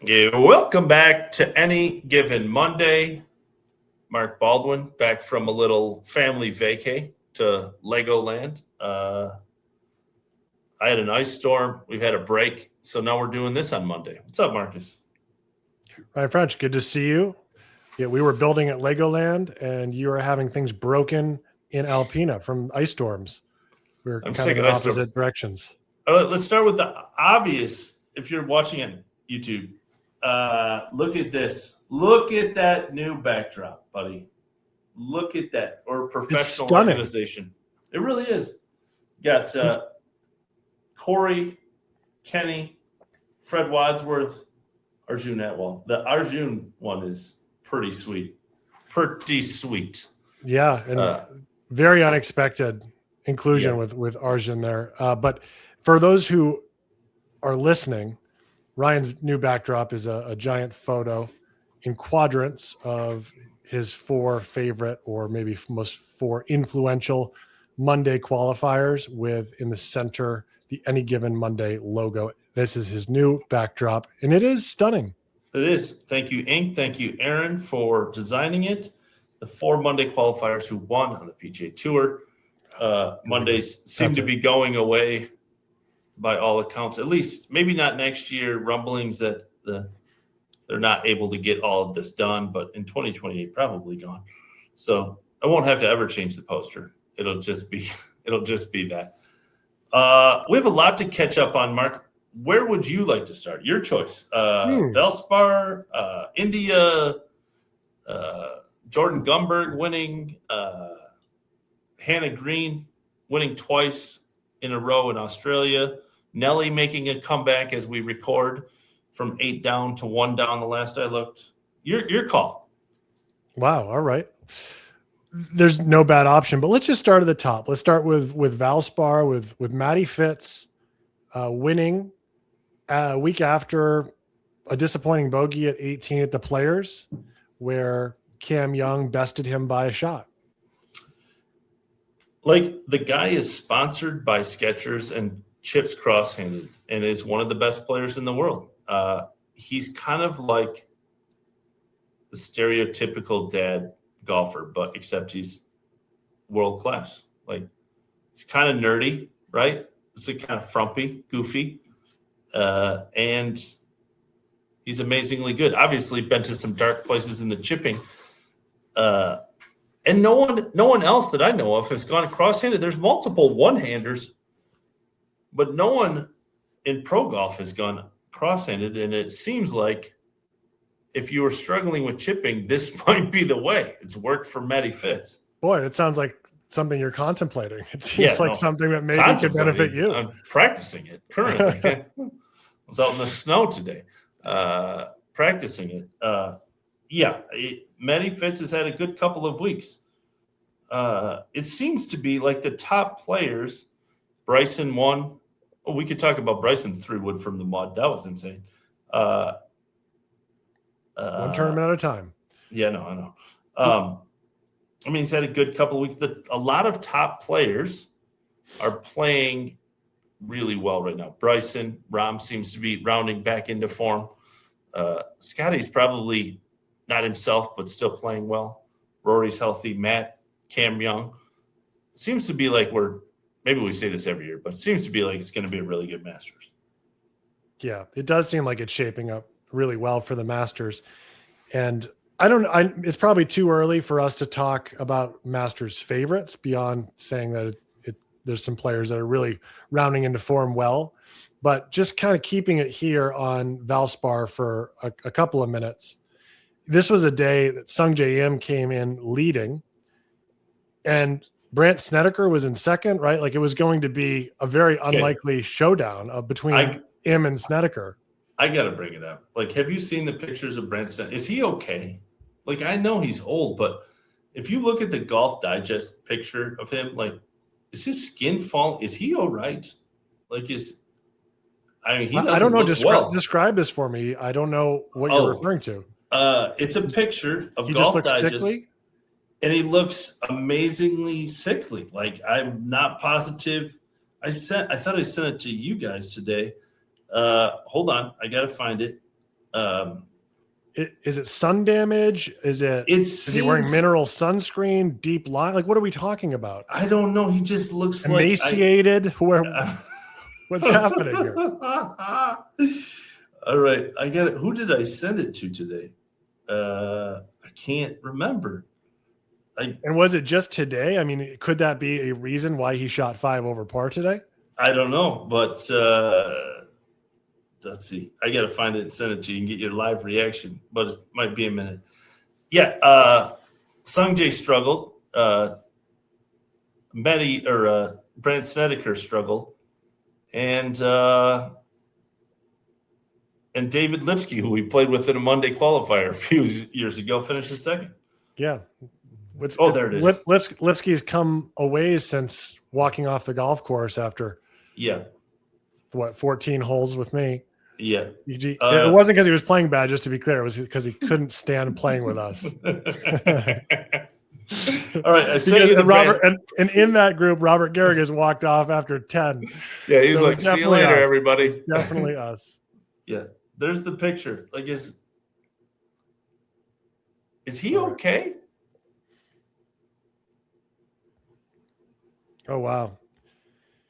Yeah, welcome back to Any Given Monday. Mark Baldwin back from a little family vacay to Legoland. I had an ice storm. We've had a break. So now we're doing this on Monday. What's up, Marcus? Ryan French, good to see you. Yeah, we were building at Legoland, and you are having things broken in Alpena from ice storms. We're kind of in opposite directions. Let's start with the obvious. If you're watching on YouTube, look at this. Look at that new backdrop, buddy. Look at that. Or a professional organization. It really is. Got Corey, Kenny, Fred Wadsworth, Arjun Atwal. The Arjun one is pretty sweet. Pretty sweet. Yeah, and very unexpected inclusion with Arjun there. But for those who are listening, Ryan's new backdrop is a giant photo in quadrants of his 4 favorite, or maybe most 4 influential Monday qualifiers, with in the center the Any Given Monday logo. This is his new backdrop, and it is stunning. It is. Thank you, Inc. Thank you, Aaron, for designing it. The 4 Monday qualifiers who won on the PGA Tour. Mondays seem to be going away by all accounts, at least maybe not next year. Rumblings that they're not able to get all of this done, but in 2028, probably gone. So I won't have to ever change the poster. It'll just be that. We have a lot to catch up on, Mark. Where would you like to start? Your choice. Valspar, India, Jordan Gumberg winning, Hannah Green winning twice in a row in Australia, Nelly making a comeback as we record from 8 down to 1 down the last I looked. Your call. Wow. All right. There's no bad option, but let's just start at the top. Let's start with Valspar, with Matty Fitz winning a week after a disappointing bogey at 18 at the Players, where Cam Young bested him by a shot. Like, the guy is sponsored by Skechers and chips cross-handed and is one of the best players in the world. He's kind of like the stereotypical dad golfer, but except he's world class. Like, he's kind of nerdy, right? He's kind of frumpy, goofy, and he's amazingly good. Obviously, been to some dark places in the chipping, and no one else that I know of has gone cross-handed. There's multiple one-handers, but no one in pro golf has gone cross-handed, and it seems like if you were struggling with chipping, this might be the way. It's worked for Matty Fitz. Boy, it sounds like something you're contemplating. It seems something that maybe could benefit you. I'm practicing it currently. I was out in the snow today practicing it. Matty Fitz has had a good couple of weeks. It seems to be like the top players. Bryson won. Oh, we could talk about Bryson 3-wood from the mud. That was insane. One tournament at a time. Yeah, no, I know. He's had a good couple of weeks. A lot of top players are playing really well right now. Bryson, Rahm seems to be rounding back into form. Scotty's probably not himself, but still playing well. Rory's healthy. Matt, Cam Young. Seems to be like maybe we say this every year, but it seems to be like it's going to be a really good Masters. Yeah, it does seem like it's shaping up really well for the Masters. And it's probably too early for us to talk about Masters favorites beyond saying that there's some players that are really rounding into form well, but just kind of keeping it here on Valspar for a couple of minutes. This was a day that Sung J M came in leading, and Brandt Snedeker was in second, right? Like, it was going to be a very unlikely showdown between him and Snedeker. I got to bring it up. Like, have you seen the pictures of Brandt Snedeker? Is he okay? Like, I know he's old, but if you look at the Golf Digest picture of him, like, is his skin falling? Is he all right? Like, he doesn't I don't know. Well. Describe this for me. I don't know what you're referring to. It's a picture of he Golf just looks Digest. Sickly? And he looks amazingly sickly. Like, I'm not positive. I thought I sent it to you guys today. Hold on. I got to find it. Is it sun damage? Is he wearing mineral sunscreen, deep line? Like, what are we talking about? I don't know. He just looks emaciated. What's happening here? All right. I got it. Who did I send it to today? I can't remember. And was it just today? I mean, could that be a reason why he shot 5 over par today? I don't know, but let's see. I got to find it and send it to you and get your live reaction, but it might be a minute. Yeah. Sung Jae struggled. Brant Snedeker struggled. And David Lipsky, who we played with in a Monday qualifier a few years ago, finished second. Yeah. There it is. Lipsky's come a ways since walking off the golf course after 14 holes with me. Yeah. It wasn't because he was playing bad, just to be clear. It was because he couldn't stand playing with us. All right. I sent you Robert, and in that group, Robert Garrigus walked off after 10. Yeah, he was like, see you later, everybody. It's definitely us. Yeah. There's the picture. Like, is he okay? Oh, wow.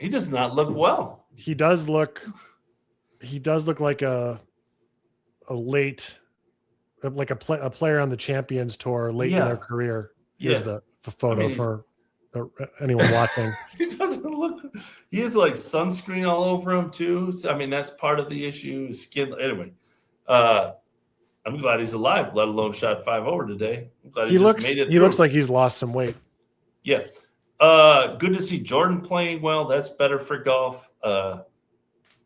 He does not look well. He does look like a late, like a player on the Champions Tour late in their career. Here's the photo for anyone watching. He doesn't look. He has like sunscreen all over him too. So, I mean, that's part of the issue. Skin. Anyway, I'm glad he's alive. Let alone shot 5 over today. I'm glad he just made it. He looks like he's lost some weight. Yeah. Good to see Jordan playing well. That's better for golf.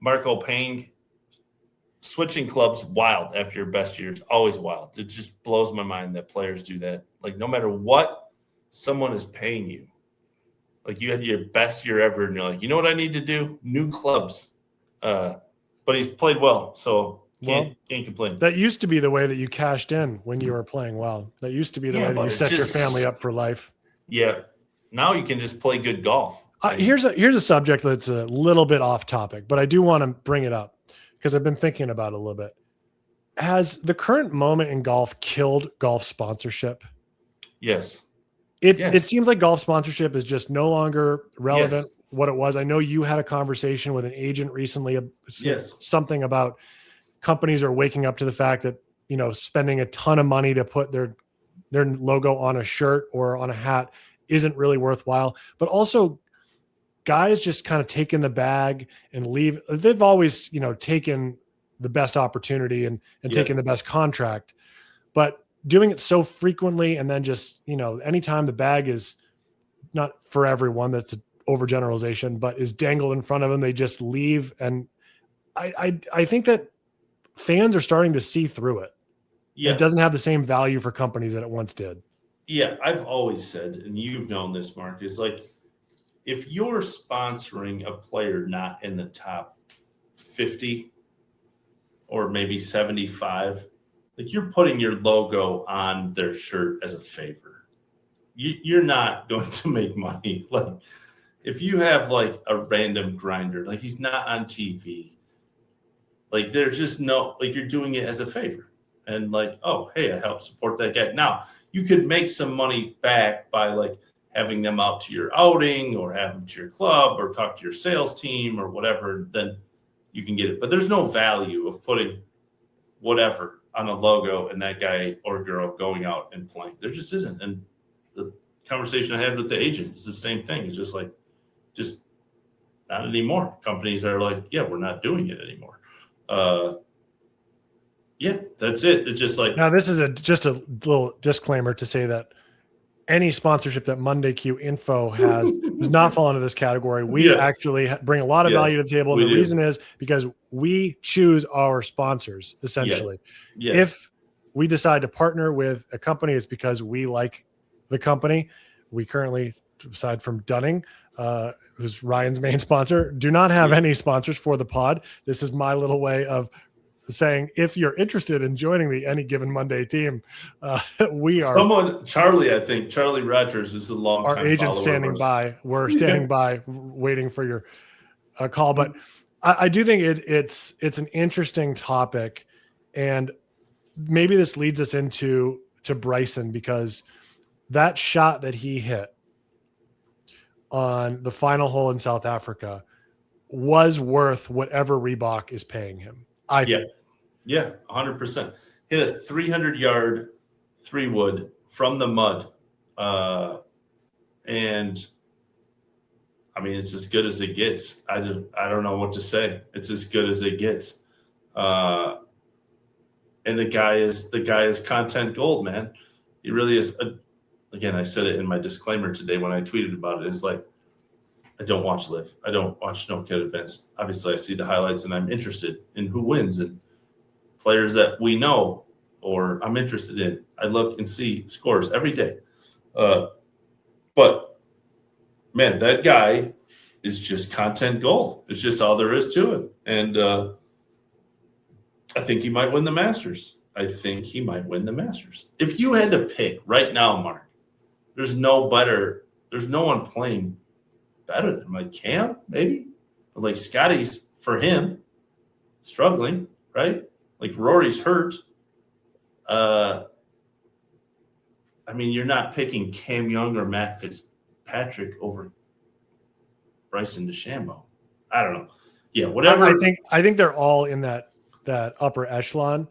Marco Pang switching clubs, wild after your best years, always wild. It just blows my mind that players do that. Like, no matter what someone is paying you, like you had your best year ever, and you're like, you know what I need to do? New clubs. But he's played well, so can't complain. That used to be the way that you cashed in when you were playing well. That used to be the way that you set your family up for life. Yeah. Now you can just play good golf. Here's a subject that's a little bit off topic, but I do want to bring it up because I've been thinking about it a little bit. Has the current moment in golf killed golf sponsorship? Yes. It seems like golf sponsorship is just no longer relevant what it was. I know you had a conversation with an agent recently, something about companies are waking up to the fact that, spending a ton of money to put their logo on a shirt or on a hat isn't really worthwhile, but also guys just kind of taking the bag and leave. They've always, taken the best opportunity and taken the best contract, but doing it so frequently. And then just, anytime the bag is not for everyone, that's an overgeneralization, but is dangled in front of them, they just leave. And I think that fans are starting to see through it. Yeah. It doesn't have the same value for companies that it once did. Yeah, I've always said, and you've known this, Mark, is like if you're sponsoring a player not in the top 50 or maybe 75, like you're putting your logo on their shirt as a favor. You're not going to make money. Like if you have like a random grinder, like he's not on TV, like there's just no, like you're doing it as a favor. And like, oh, hey, I help support that guy. Now, you could make some money back by like having them out to your outing or have them to your club or talk to your sales team or whatever, then you can get it. But there's no value of putting whatever on a logo and that guy or girl going out and playing. There just isn't. And the conversation I had with the agent is the same thing. It's just like, just not anymore. Companies are like, yeah, we're not doing it anymore. Yeah, that's it. It's just like, now this is just a little disclaimer to say that any sponsorship that Monday Q Info has does not fall into this category. We actually bring a lot of value to the table. And the reason is because we choose our sponsors, essentially. If we decide to partner with a company, it's because we like the company. We currently, aside from Dunning, who's Ryan's main sponsor, do not have any sponsors for the pod. This is my little way of saying, if you're interested in joining the Any Given Monday team, we are. Charlie Rogers is a long time. Our agent standing by. We're standing by, waiting for your call. But I do think it's an interesting topic, And maybe this leads us into Bryson, because that shot that he hit on the final hole in South Africa was worth whatever Reebok is paying him. I think. Yeah, 100%. Hit a 300-yard 3-wood from the mud. And I mean, it's as good as it gets. I don't know what to say. It's as good as it gets. And the guy is content gold, man. He really is. Again, I said it in my disclaimer today when I tweeted about it. It's like, I don't watch LIV. I don't watch no kid events. Obviously, I see the highlights and I'm interested in who wins and players that we know or I'm interested in. I look and see scores every day. But man, that guy is just content gold. It's just all there is to it. And I think he might win the Masters. If you had to pick right now, Mark, there's no one playing better than like Cam, maybe. But like Scotty's, for him, struggling, right? Like Rory's hurt. I mean, you're not picking Cam Young or Matt Fitzpatrick over Bryson DeChambeau. I don't know. Yeah, whatever. I think they're all in that upper echelon.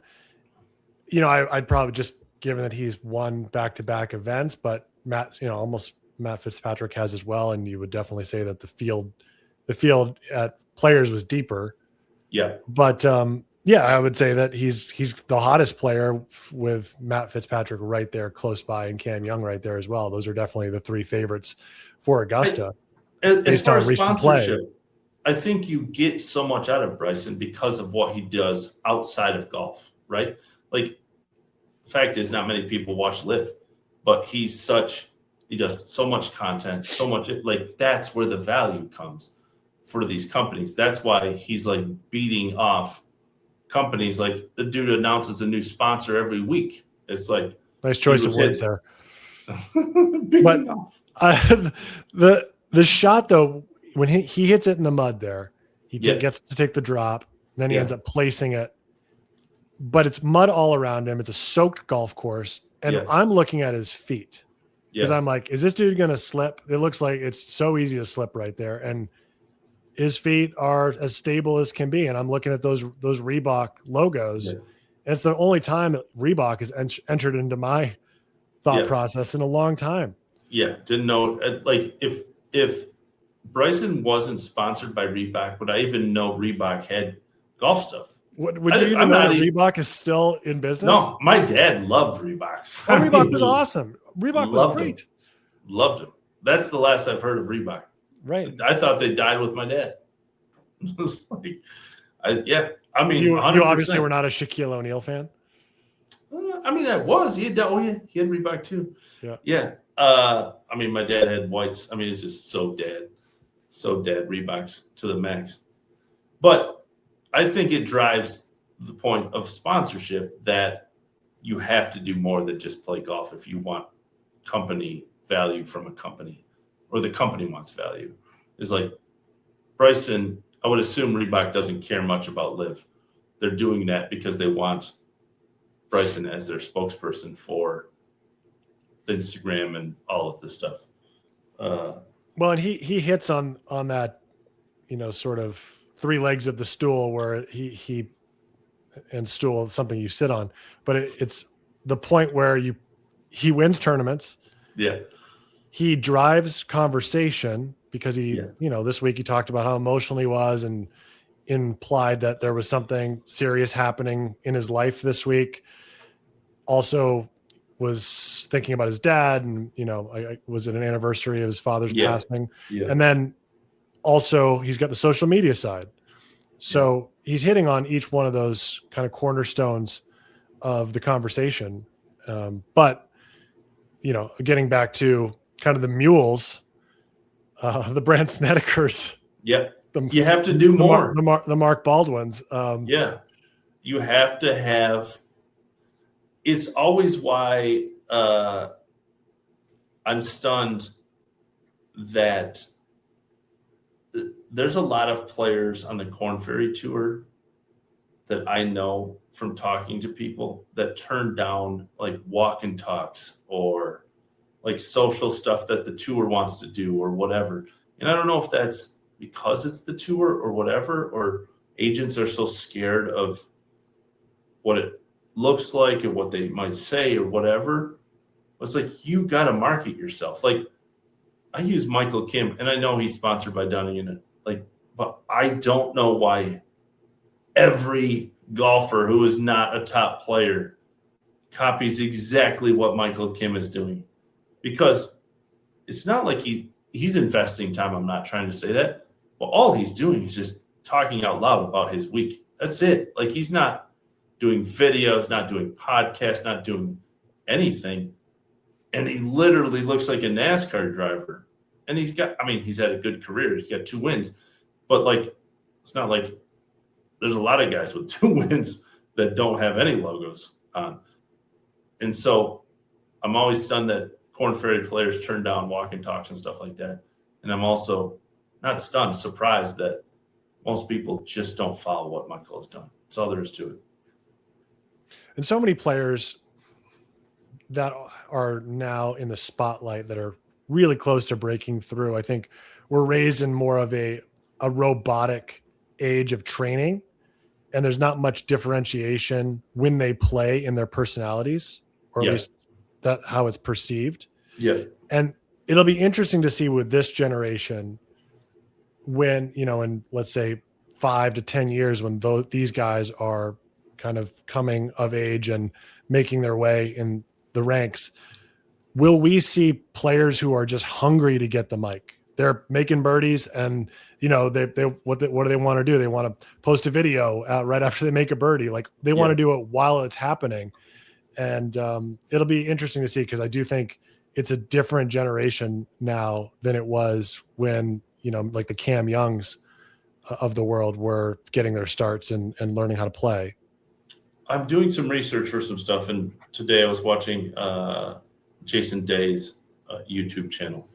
You know, I'd probably just, given that he's won back-to-back events, but Matt Fitzpatrick has as well, and you would definitely say that the field at Players was deeper. Yeah. But yeah, I would say that he's the hottest player, with Matt Fitzpatrick right there close by and Cam Young right there as well. Those are definitely the three favorites for Augusta. As far as sponsorship, I think you get so much out of Bryson because of what he does outside of golf, right? Like, the fact is, not many people watch LIV, but he does so much content, so much, like, that's where the value comes for these companies. That's why he's like beating off companies. Like, the dude announces a new sponsor every week. It's like, nice choice of words there. But the shot though, when he hits it in the mud there, he gets to take the drop, and then he ends up placing it. But it's mud all around him. It's a soaked golf course, and I'm looking at his feet because I'm like, is this dude gonna slip? It looks like it's so easy to slip right there, and his feet are as stable as can be. And I'm looking at those Reebok logos, and it's the only time that Reebok has entered into my thought process in a long time. Yeah, didn't know. Like, if Bryson wasn't sponsored by Reebok, would I even know Reebok had golf stuff? Would you even know that Reebok is still in business? No, my dad loved Reebok. Reebok was awesome. Reebok was great. Loved him. That's the last I've heard of Reebok. Right. I thought they died with my dad. It was like, I mean, you 100%. Obviously were not a Shaquille O'Neal fan. I mean, I was. He had Reebok too. Yeah. I mean, my dad had whites. I mean, it's just so dad Reeboks to the max. But I think it drives the point of sponsorship that you have to do more than just play golf if you want company value from a company, or the company wants value. It's like Bryson, I would assume Reebok doesn't care much about LIV. They're doing that because they want Bryson as their spokesperson for Instagram and all of this stuff. Well, and he hits on that, sort of three legs of the stool, where he and stool is something you sit on, but it's the point where he wins tournaments. Yeah. He drives conversation because this week he talked about how emotional he was and implied that there was something serious happening in his life this week. Also was thinking about his dad, and was it an anniversary of his father's passing? Yeah. And then also he's got the social media side. So he's hitting on each one of those kind of cornerstones of the conversation. But getting back to kind of the mules, the Brandt Snedekers. Yeah. You have to do more. The Mark Baldwins. You have to have. It's always why I'm stunned that there's a lot of players on the Korn Ferry Tour that I know from talking to people that turn down like walk and talks or like social stuff that the tour wants to do or whatever. And I don't know if that's because it's the tour or whatever, or agents are so scared of what it looks like and what they might say or whatever. It's like, you got to market yourself. Like, I use Michael Kim, and I know he's sponsored by Dunning and like, but I don't know why every golfer who is not a top player copies exactly what Michael Kim is doing, because it's not like he's investing time. I'm not trying to say that. Well, all he's doing is just talking out loud about his week. That's it. Like, he's not doing videos, not doing podcasts, not doing anything. And he literally looks like a NASCAR driver. And he's had a good career. He's got 2 wins. But, like, it's not like there's a lot of guys with 2 wins that don't have any logos on. And so I'm always stunned that Korn Ferry players turn down walk and talks and stuff like that. And I'm also not stunned, surprised that most people just don't follow what Michael has done. That's all there is to it. And so many players that are now in the spotlight that are really close to breaking through, I think we're raised in more of a robotic age of training, and there's not much differentiation when they play in their personalities, or at least that how it's perceived. Yeah. And it'll be interesting to see with this generation when, in let's say 5 to 10 years, when these guys are kind of coming of age and making their way in the ranks, will we see players who are just hungry to get the mic? They're making birdies, and what do they want to do? They want to post a video right after they make a birdie. Like, they want to do it while it's happening. And it'll be interesting to see, because I do think it's a different generation now than it was when, like the Cam Youngs of the world were getting their starts and learning how to play. I'm doing some research for some stuff, and today I was watching Jason Day's YouTube channel.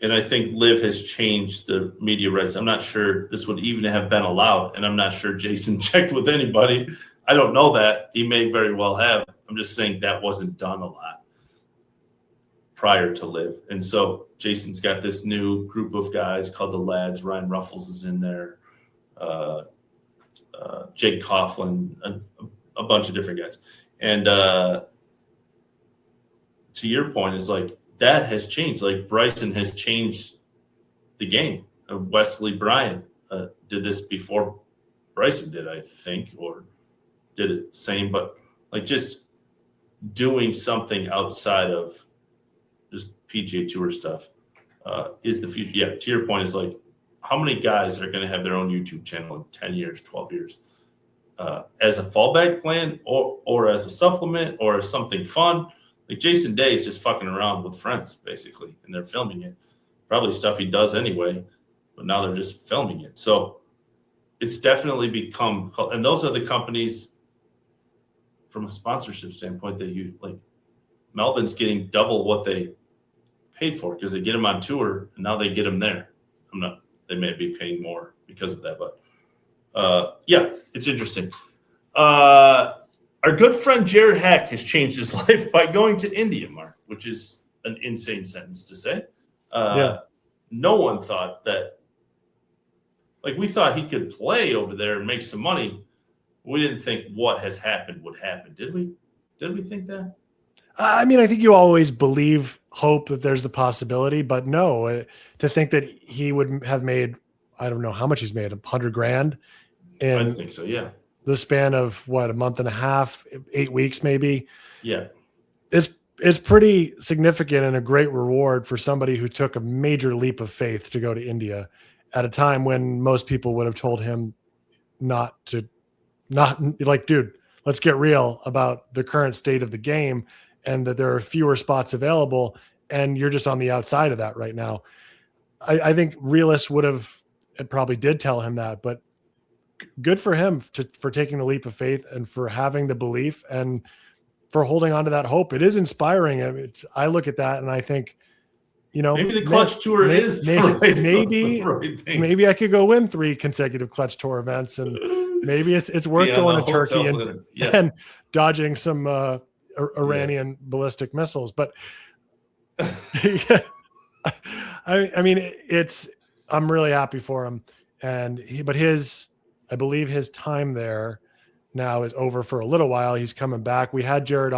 And I think LIV has changed the media rights. I'm not sure this would even have been allowed, and I'm not sure Jason checked with anybody. I don't know that. He may very well have. I'm just saying that wasn't done a lot prior to LIV. And so Jason's got this new group of guys called the Lads. Ryan Ruffles is in there. Jake Coughlin, a bunch of different guys. And to your point, is like, that has changed. Like, Bryson has changed the game. Wesley Bryan did this before Bryson did, I think, or did it same, but like, just doing something outside of just PGA Tour stuff is the future. Yeah, to your point, is like, how many guys are going to have their own YouTube channel in 10 years, 12 years as a fallback plan, or as a supplement, or as something fun? Like, Jason Day is just fucking around with friends, basically, and they're filming it. Probably stuff he does anyway, but now they're just filming it. So it's definitely become, and those are the companies from a sponsorship standpoint that you like. Melbourne's getting double what they paid for, because they get him on tour, and now they get him there. They may be paying more because of that, but yeah, it's interesting. Our good friend Jared Hack has changed his life by going to India, Mark, which is an insane sentence to say. No one thought that. Like, we thought he could play over there and make some money. We didn't think what has happened would happen, did we? Did we think that? I mean, I think you always hope that there's the possibility, but no, to think that he would have made, I don't know how much he's made, $100,000. I think so, yeah. The span of a month and a half, 8 weeks, maybe. Yeah. It's pretty significant and a great reward for somebody who took a major leap of faith to go to India at a time when most people would have told him not like, dude, let's get real about the current state of the game and that there are fewer spots available, and you're just on the outside of that right now. I think realists probably did tell him that, but good for him for taking the leap of faith and for having the belief and for holding on to that hope. It is inspiring. I look at that and I think maybe the clutch tour is the right thing. Maybe I could go win 3 consecutive clutch tour events, and maybe it's worth going to Turkey and dodging some Iranian ballistic missiles. But I mean, I'm really happy for him, but I believe his time there now is over for a little while. He's coming back. We had Jared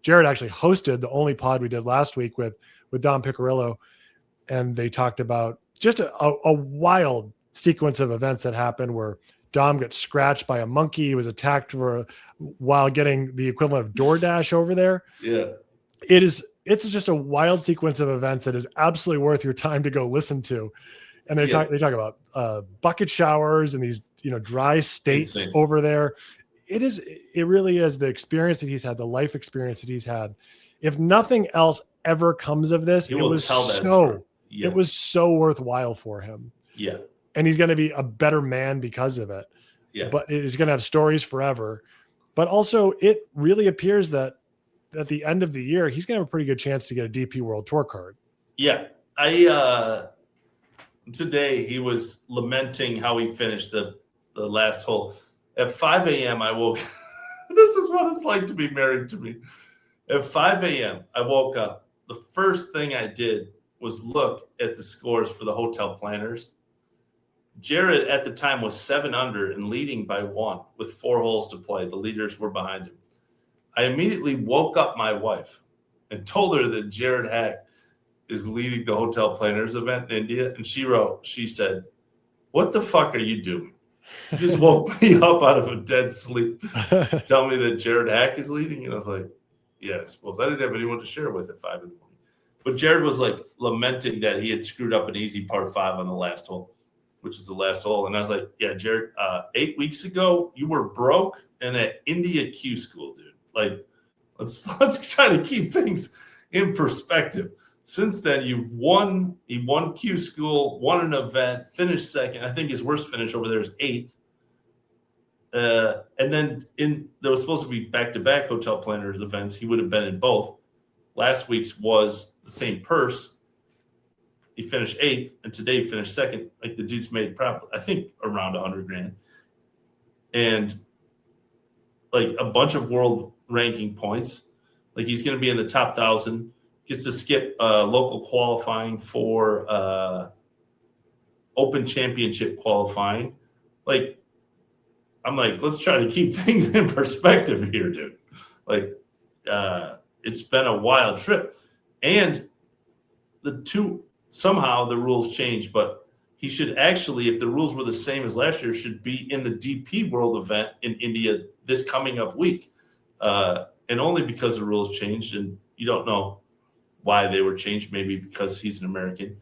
Jared actually hosted the only pod we did last week with Dom Piccirillo, and they talked about just a wild sequence of events that happened where Dom got scratched by a monkey. He was attacked while getting the equivalent of DoorDash over there. Yeah. It's just a wild sequence of events that is absolutely worth your time to go listen to. And they talk about bucket showers and these, dry states Insane. over there. It really is the experience that he's had, the life experience that he's had. If nothing else ever comes of this, it was so worthwhile for him. Yeah. And he's going to be a better man because of it. Yeah. But he's going to have stories forever. But also it really appears that at the end of the year, he's going to have a pretty good chance to get a DP World Tour card. Yeah. Today he was lamenting how he finished the last hole. At 5 a.m. I woke. This is what it's like to be married to me. At 5 a.m. I woke up. The first thing I did was look at the scores for the hotel planners. Jared at the time was 7 under and leading by 1 with 4 holes to play. The leaders were behind him. I immediately woke up my wife and told her that Jared Hack is leading the hotel planners event in India. And she said, "What the fuck are you doing? You just woke me up out of a dead sleep. Tell me that Jared Hack is leading." And I was like, yes. Well, I didn't have anyone to share with at 5 in the morning. But Jared was like lamenting that he had screwed up an easy par 5 on the last hole, which is the last hole. And I was like, yeah, Jared, 8 weeks ago, you were broke and at India Q school, dude. Like, let's try to keep things in perspective. Since then, he won Q school, won an event, finished second. I think his worst finish over there is 8th. And then there was supposed to be back-to-back hotel planners events. He would have been in both. Last week's was the same purse. He finished 8th, and today he finished second. Like, the dude's made probably, I think, around $100,000. And like a bunch of world ranking points. Like, he's going to be in the top 1,000. Gets to skip local qualifying for Open Championship qualifying. Like, I'm like, let's try to keep things in perspective here, dude. Like, it's been a wild trip. And somehow the rules changed, but he should actually, if the rules were the same as last year, should be in the DP World event in India this coming up week. And only because the rules changed, and you don't know why they were changed, maybe because he's an American.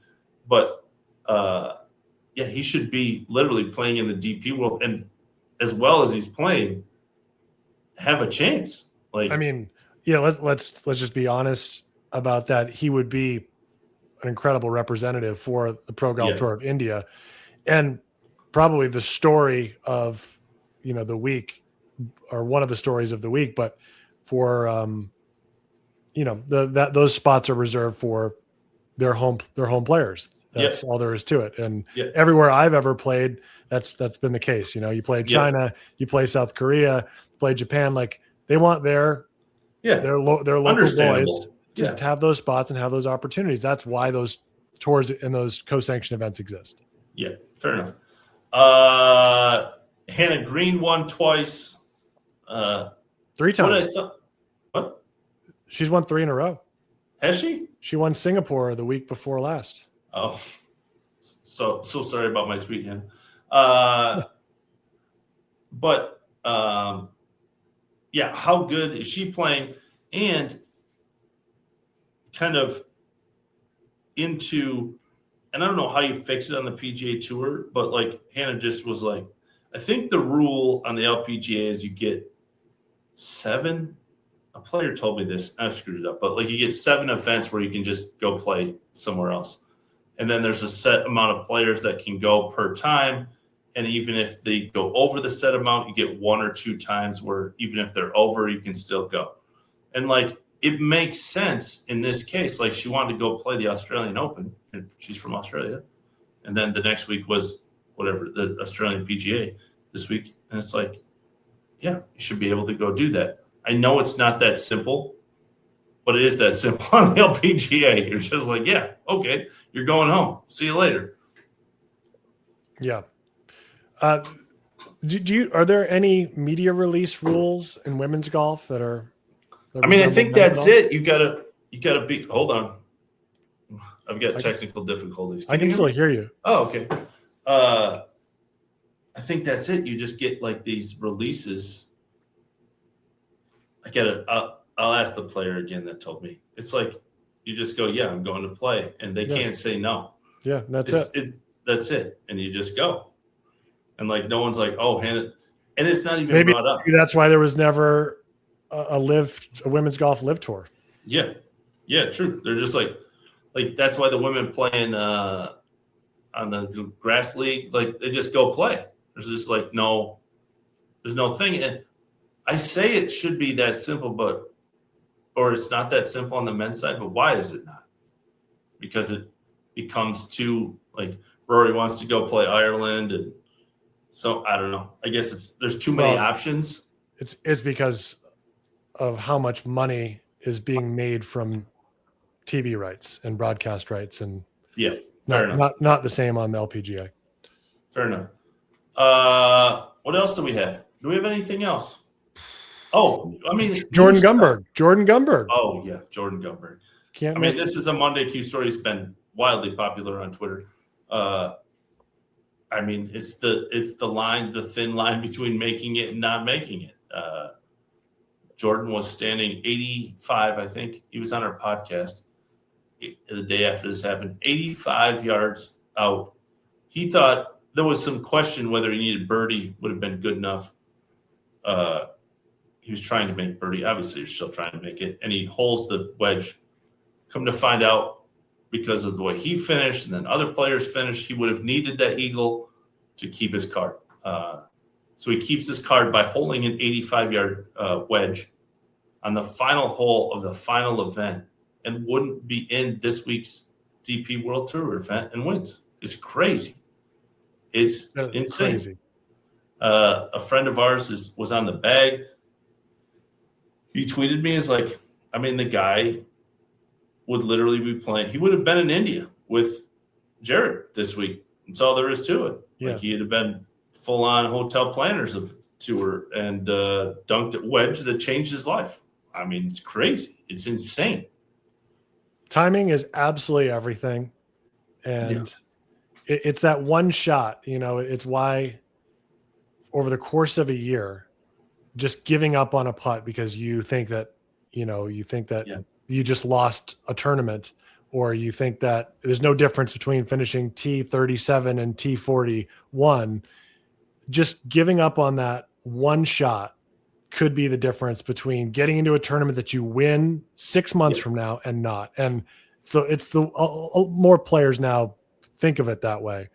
But, yeah, he should be literally playing in the DP World, and as well as he's playing, have a chance. Like, I mean, yeah, let's just be honest about that. He would be an incredible representative for the Pro Golf Tour of India, and probably the story of the week, or one of the stories of the week. But for those spots are reserved for their home players. That's all there is to it. And everywhere I've ever played, that's been the case. You play China, you play South Korea, play Japan. Like, they want their local boys to have those spots and have those opportunities. That's why those tours and those co-sanctioned events exist. Yeah, fair enough. Hannah Green won twice. 3 times. What? She's won 3 in a row. Has she? She won Singapore the week before last. Oh, so sorry about my tweet, Hannah. But yeah, how good is she playing? And kind of into, and I don't know how you fix it on the PGA Tour, but like Hannah just was like, I think the rule on the LPGA is you get 7. A player told me this. I screwed it up, but like you get 7 events where you can just go play somewhere else. And then there's a set amount of players that can go per time. And even if they go over the set amount, you get 1 or 2 times where even if they're over, you can still go. And like, it makes sense in this case. Like, she wanted to go play the Australian Open, and she's from Australia. And then the next week was whatever, the Australian PGA this week. And it's like, yeah, you should be able to go do that. I know it's not that simple, but it is that simple on the LPGA. You're just like, yeah, okay, you're going home. See you later. Yeah. Are there any media release rules in women's golf that are? I mean, I think that's it. You gotta be. Hold on, I've got technical difficulties. I can still hear you. Oh, okay. I think that's it. You just get like these releases. I'll ask the player again that told me. It's like you just go, yeah, I'm going to play, and they can't say no. Yeah, that's it. That's it, and you just go. And like no one's like, oh, hand it, and it's not even brought up. Maybe that's why there was never a women's golf live tour. Yeah, true. They're just like that's why the women playing on the grass league, like they just go play. There's just like there's no thing. And I say it should be that simple, or it's not that simple on the men's side. But why is it not? Because it becomes too like Rory wants to go play Ireland, and so I don't know. I guess there's too many options. It's because of how much money is being made from TV rights and broadcast rights, and fair enough. Not the same on the LPGA. Fair enough. What else do we have? Do we have anything else? Oh, I mean, Jordan Gumberg. Oh yeah, Jordan Gumberg. This is a Monday Q story. It's been wildly popular on Twitter. I mean, it's the thin line between making it and not making it. Jordan was standing 85, I think. He was on our podcast the day after this happened, 85 yards out. He thought there was some question whether he needed birdie would have been good enough. He was trying to make birdie. Obviously, he's still trying to make it. And he holes the wedge. Come to find out, because of the way he finished and then other players finished, he would have needed that eagle to keep his card. So he keeps his card by holding an 85-yard wedge on the final hole of the final event and wouldn't be in this week's DP World Tour event and wins. It's crazy. It's insane. Crazy. A friend of ours was on the bag. He tweeted me as like, I mean, the guy would literally be playing. He would have been in India with Jared this week. That's all there is to it. Yeah. Like he'd have been full-on hotel planners of tour and dunked a wedge that changed his life. I mean, it's crazy. It's insane. Timing is absolutely everything. And it's that one shot, it's why over the course of a year, just giving up on a putt because you think that you just lost a tournament, or you think that there's no difference between finishing T37 and T41, just giving up on that one shot could be the difference between getting into a tournament that you win 6 months from now and not. And so it's more players now think of it that way.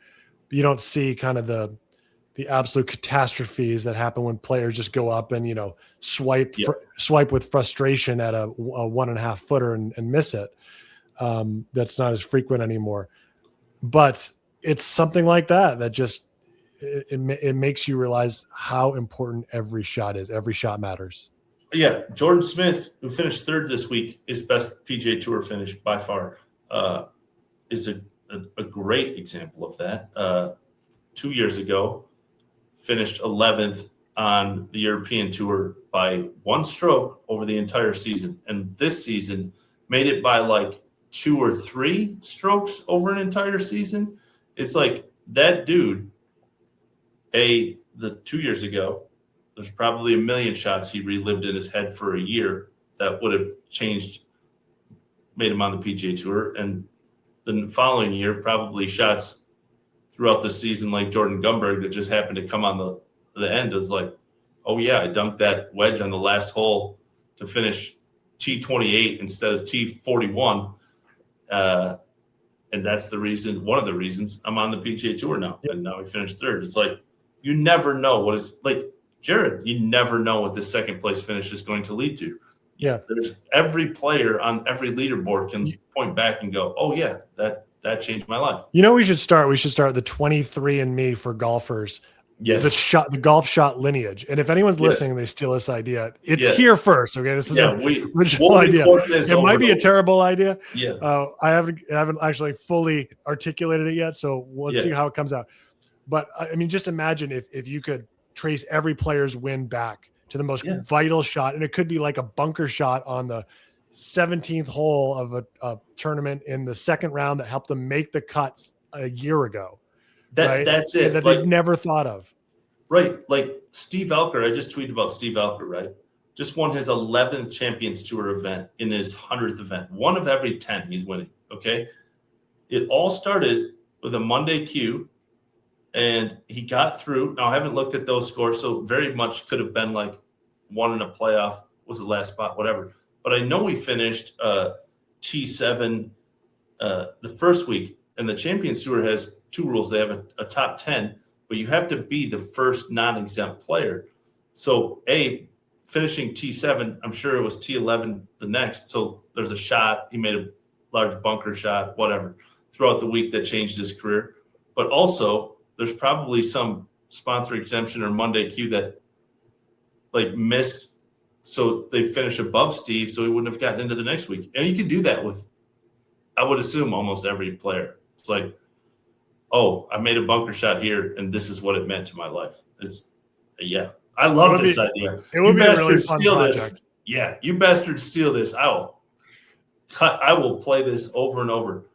You don't see kind of the absolute catastrophes that happen when players just go up and, swipe with frustration at a 1.5 footer and miss it. That's not as frequent anymore, but it's something like that just, it makes you realize how important every shot is. Every shot matters. Yeah. Jordan Smith, who finished third this week, his best PGA Tour finish by far, is a great example of that. 2 years ago, finished 11th on the European Tour by one stroke over the entire season. And this season made it by like 2 or 3 strokes over an entire season. It's like that dude, the 2 years ago, there's probably a million shots he relived in his head for a year that would have made him on the PGA Tour. And the following year, probably shots throughout the season like Jordan Gumberg that just happened to come on the end. It's like, oh yeah, I dunked that wedge on the last hole to finish T28 instead of T41. And that's one of the reasons I'm on the PGA Tour now. And now we finished third. It's like, you never know what is like Jared, you never know what the second place finish is going to lead to. Yeah. There's every player on every leaderboard can point back and go, oh yeah, that changed my life. You know, we should start the 23andMe for golfers. Yes. The golf shot lineage. And if anyone's listening and they steal this idea, it's here first. Okay. This is an original idea. It might be a terrible idea. Yeah. I haven't actually fully articulated it yet. So let's see how it comes out. But I mean, just imagine if you could trace every player's win back to the most vital shot. And it could be like a bunker shot on the 17th hole of a tournament in the second round that helped them make the cut a year ago. That's it. That they've never thought of. Right. Like Steve Elker, I just tweeted about Steve Elker, right? Just won his 11th Champions Tour event in his 100th event. 1 of every 10 he's winning, okay? It all started with a Monday Q, and he got through. Now, I haven't looked at those scores, so very much could have been like 1 in a playoff, was the last spot, whatever. But I know he finished T7 the first week, and the Champions Tour has 2 rules. They have a top 10, but you have to be the first non-exempt player. So, finishing T7, I'm sure it was T11 the next. So there's a shot. He made a large bunker shot, whatever, throughout the week that changed his career. But also, there's probably some sponsor exemption or Monday Q that like missed, so they finish above Steve, so he wouldn't have gotten into the next week. And you can do that with, I would assume, almost every player. It's like, oh, I made a bunker shot here, and this is what it meant to my life. It's I love this idea. It would be a really fun project. Yeah, you bastards steal this. I will play this over and over.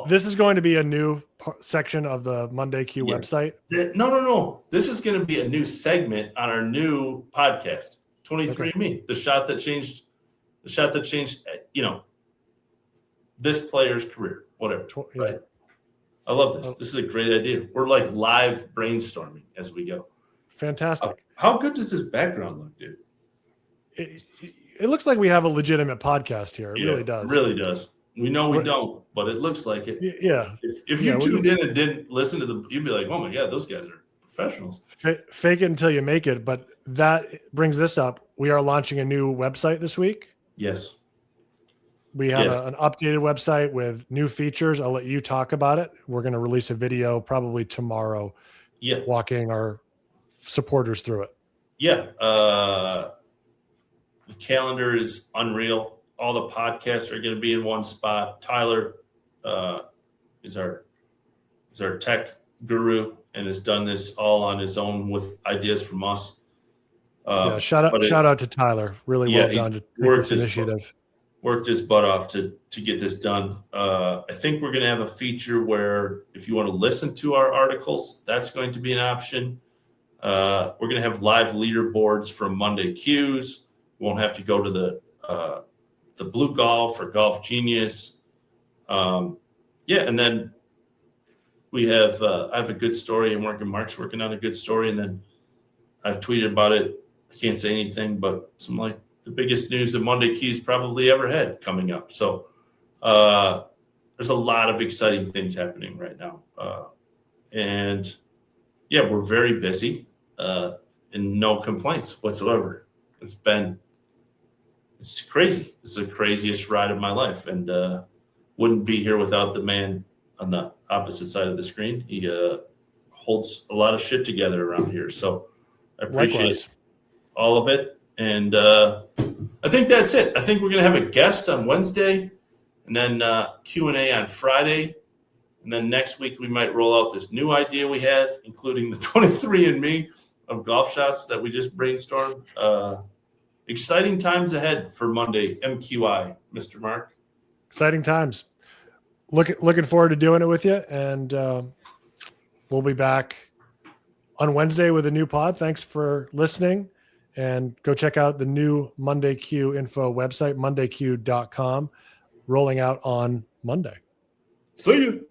This is going to be a new section of the Monday Q website. No. This is going to be a new segment on our new podcast, 23andMe, the shot that changed, this player's career, whatever. Right? I love this. This is a great idea. We're like live brainstorming as we go. Fantastic. How good does this background look, dude? It looks like we have a legitimate podcast here. It really does. It really does. We know we don't, but it looks like it. Yeah. If you tuned in and didn't listen to you'd be like, oh my God, those guys are professionals. Fake it until you make it. But that brings this up. We are launching a new website this week. Yes. We have an updated website with new features. I'll let you talk about it. We're going to release a video probably tomorrow. Yeah. Walking our supporters through it. Yeah. The calendar is unreal. All the podcasts are going to be in one spot. Tyler is our tech guru and has done this all on his own with ideas from us. Shout out to Tyler. Really well done to take this initiative. Worked his butt off to get this done. I think we're going to have a feature where if you want to listen to our articles, that's going to be an option. We're going to have live leaderboards from Monday Qs. We won't have to go to the Blue Golf or Golf Genius. And then we have I have a good story. Mark's working on a good story, and then I've tweeted about it. I can't say anything, but some like the biggest news of Monday Qs probably ever had coming up. So there's a lot of exciting things happening right now. And we're very busy and no complaints whatsoever. It's crazy. It's the craziest ride of my life, and wouldn't be here without the man on the opposite side of the screen. He holds a lot of shit together around here. So I appreciate all of it. And I think that's it. I think we're going to have a guest on Wednesday, and then Q&A on Friday. And then next week we might roll out this new idea we have, including the 23andMe of golf shots that we just brainstormed. Exciting times ahead for Monday MQI, Mr. Mark. Exciting times. Looking forward to doing it with you, and we'll be back on Wednesday with a new pod. Thanks for listening, and go check out the new Monday Q info website, mondayq.com, rolling out on Monday. See you.